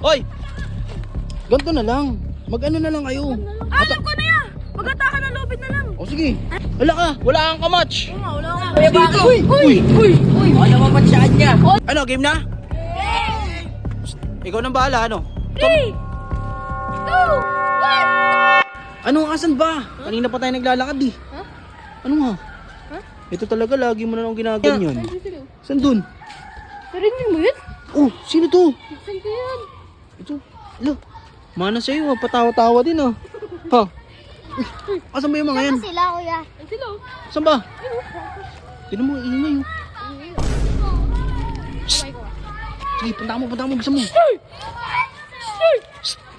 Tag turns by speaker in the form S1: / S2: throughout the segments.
S1: Hoy! Ganito na lang. Mag-ano na lang kayo.
S2: Alam ko na yan! Mag-ataka ng lobit na lang!
S1: O sige. Wala ka. Wala kang kamatch.
S2: Wala ka!
S1: Uy!
S2: Ano naman saan niya?
S1: Ano, game na? Ikaw nang bahala, ano?
S2: 3, 2, 1!
S1: Ano, asan ba? Kanina pa tayo naglalakad eh. Ano nga? Ito talaga, lagi mo na lang ginaganyan. Saan dun?
S2: Narinig mo yun?
S1: Oh, sino to?
S2: Saan ko yan?
S1: Ito. Alo. Mana sa'yo, patawa-tawa din ah. Ha? Asan ba yung mga yan?
S2: Sila, kuya. Sila.
S1: Saan ba? Tinan mo, ingay oh. Sige, punta mo, bisa mo.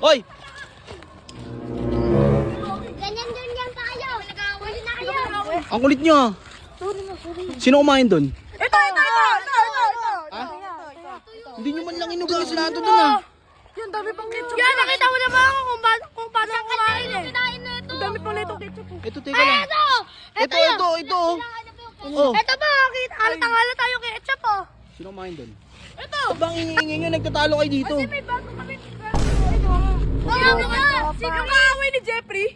S1: Hoy!
S2: Ganyan din yan tayo. Huli na kayo.
S1: Ang kulit nyo ah. Sino kumain dun?
S2: Ito.
S1: Hindi nyo man lang inugas lahat doon ah.
S2: Yan, dami pang ketchup. Yan, nakita mo naman ako kung paano kumain eh. Ang dami pang letong ketchup.
S1: Ito, teka lang. Ito. Oh.
S2: Ito ba? Halatang-hala tayo ketchup oh.
S1: Sino kumain dun?
S2: Ito.
S1: Ba't bang ingay nyo? Nagtatalo kayo dito.
S2: Kasi may bago kami. Sino kaaway ni Jeffrey?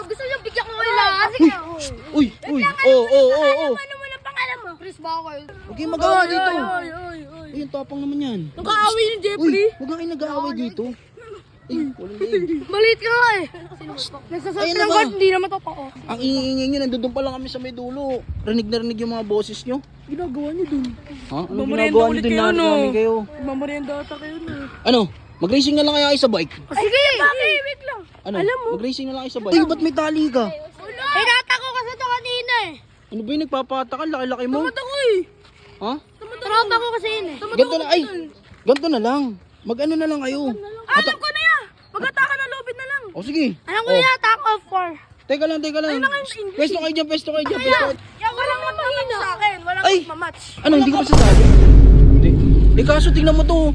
S2: Gusto niyo bigyan ko kayo lahat.
S1: Uy. Oh.
S2: Ano mo na pangalan mo? Chris Bacol.
S1: Huwag kayong mag-aaway dito. Uy, ang tapang naman yan.
S2: Nag-aaway ni
S1: Uy,
S2: Jeffrey?
S1: huwag nga kayo nag-aaway dito. Walang leeg.
S2: Maliit ka nga eh. Nagsasabi
S1: Ayun
S2: ng
S1: na ba?
S2: guard, hindi naman totoo.
S1: Ang ingay nyo, nandun pa lang kami sa may dulo. Rinig na rinig yung mga boses nyo.
S2: Ginagawa niyo dun.
S1: Ha? Anong
S2: Mamarienda
S1: ginagawa nyo
S2: ulit
S1: dun
S2: kayo,
S1: na
S2: no?
S1: namin kayo?
S2: Magmamarienda ata kayo na eh.
S1: Ano? Mag-racing na lang kaya kayo sa bike?
S2: Sige! Wait lang.
S1: Ano?
S2: Alam mo?
S1: Mag-racing na lang kayo sa bike? Ay, ba't may tali ka?
S2: Hinata ko kasi ito kanina eh.
S1: Ano ba yung nagpapatakan? Laki-laki mo?
S2: Tamad ako eh.
S1: Ha?
S2: Tamad ako kasi yun eh.
S1: Ganto na, ay! Ganto na lang. Mag-ano na lang kayo.
S2: Alam ko na yan. Mag-ataka ng lobit na lang.
S1: O sige.
S2: Alam ko na attack of 4.
S1: Teka lang. Pwesto kayo dyan.
S2: Yan, walang magmamatch sa akin. Walang
S1: Ay!
S2: magmamatch.
S1: Ano, hindi ka pa sasali? Hindi. Eh kaso, tingnan mo to.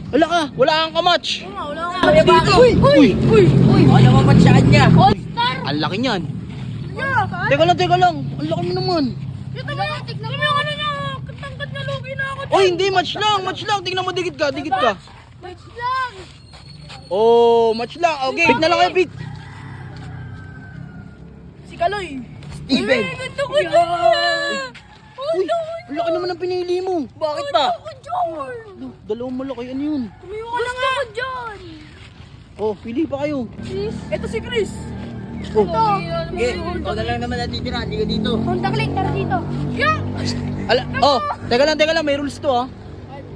S1: Wala ka. Wala kang kamatch.
S2: Wala ka.
S1: Uy!
S2: Ano naman saan niya? All-star.
S1: Ang laki niyan.
S2: Yeah.
S1: Teka lang. Ang laki mo naman.
S2: Ito mo yung tignan mo yung ano niya. Katangkad na lugi na ako.
S1: Oy, hindi. Match lang. Tingnan mo, dikit ka.
S2: Match lang.
S1: Oh, match lang. Okay, pick na lang kayo, pick.
S2: Si Kaloy.
S1: Steven.
S2: Gusto ko dyan.
S1: Uy, ang laki naman ang pinili mo.
S2: Bakit ba? Gusto ko dyan.
S1: Dalawang malaki. Ano yun?
S2: Tumiyo ka na nga. Gusto ko dyan.
S1: Oh, pili pa kayo.
S2: Ito si Chris.
S1: Oh.
S3: Ikaw na lang naman natitira, hindi ka dito.
S2: Contact link, tara dito. Yeah.
S1: Oh, teka lang. May rules to ah.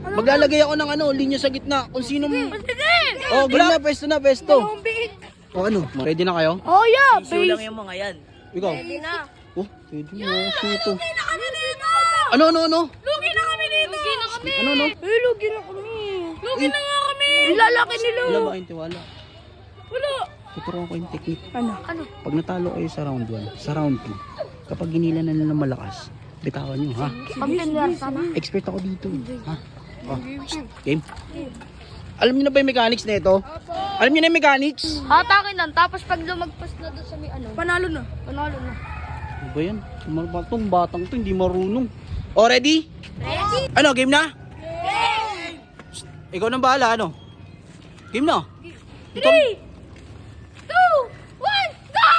S1: Maglalagay ako ng linya sa gitna. Kung sino mo.
S2: Sige.
S1: Oh, game na, pwesto.
S2: Dalawang biig.
S1: Oh, ano? Ready na kayo?
S2: Oh yeah,
S3: Issue lang yung mga yan.
S1: Ikaw?
S2: Hindi na.
S1: Oh, pwede na. Sito.
S2: Lugi na kami dito.
S1: Ano?
S2: Lugi na kami dito. Lugi na kami.
S1: Ano?
S2: Lugi na kami. Lugi na nga kami. Lalaki nila.
S1: Wala ba kayong tiwala?
S2: Wala.
S1: Tuturuan ko yung technique.
S2: Ano?
S1: Pag natalo kayo sa round 1, sa round 2, kapag ginila na nila malakas, bitawan nyo, ha?
S2: Pag-tender sana.
S1: Expert ako dito, ha? Oh, game. Alam niyo na ba yung mechanics na ito? Alam niyo na yung mechanics?
S2: Hatakin lang, tapos pag lumagpas na doon sa may ano. Panalo na.
S1: Ano ba yan? Itong batang to, hindi marunong. Oh, ready?
S2: Ready?
S1: Ano, game na? Ikaw nang bahala, ano? Game na?
S2: 3, 2, 1, go!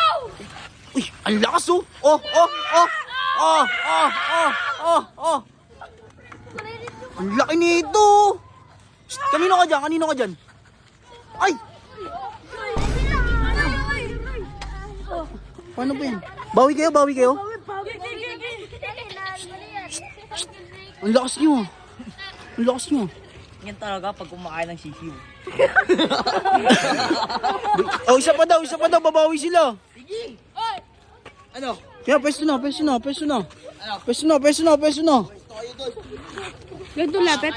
S1: Uy, ang lakas oh! Oh! Ang laki nito! Shh, kanino ka dyan? Ay! Paano ba yan? Bawi kayo? Ang lakas nyo.
S3: Yan talaga pag kumakain ng sisiw.
S1: Oh, isa pa daw, babawi sila.
S3: Sige! Ano?
S1: Kaya, pwesto na.
S2: Ganito lapit?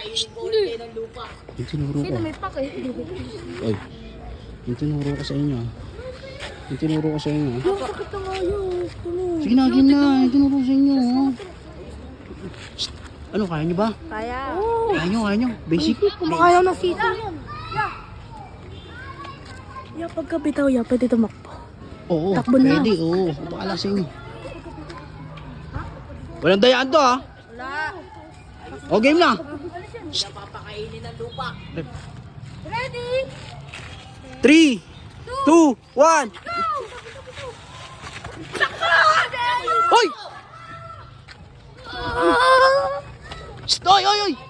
S1: Yung tinuro ko.
S2: May pak eh.
S1: Ay, yung tinuro ko sa inyo.
S2: Sakit na nga yun.
S1: Sige na, game na. Yung tinuro ko sa inyo. Shh. Ano, kaya nyo ba?
S2: Kaya.
S1: Kaya nyo. Basic.
S2: Kumakayaw na sito yan. Ya, pagkabitaw ya, pwede tumakbo.
S1: Oo,
S2: Takbo na.
S1: pwede. Oo, bahala sa inyo. Walang dayaan to, ha?
S2: Wala.
S1: O, game na.
S3: Hindi na papakainin ng lupa.
S2: Ready?
S1: 3, 2, 1. Hoy! Shh! Oy, oy, oy!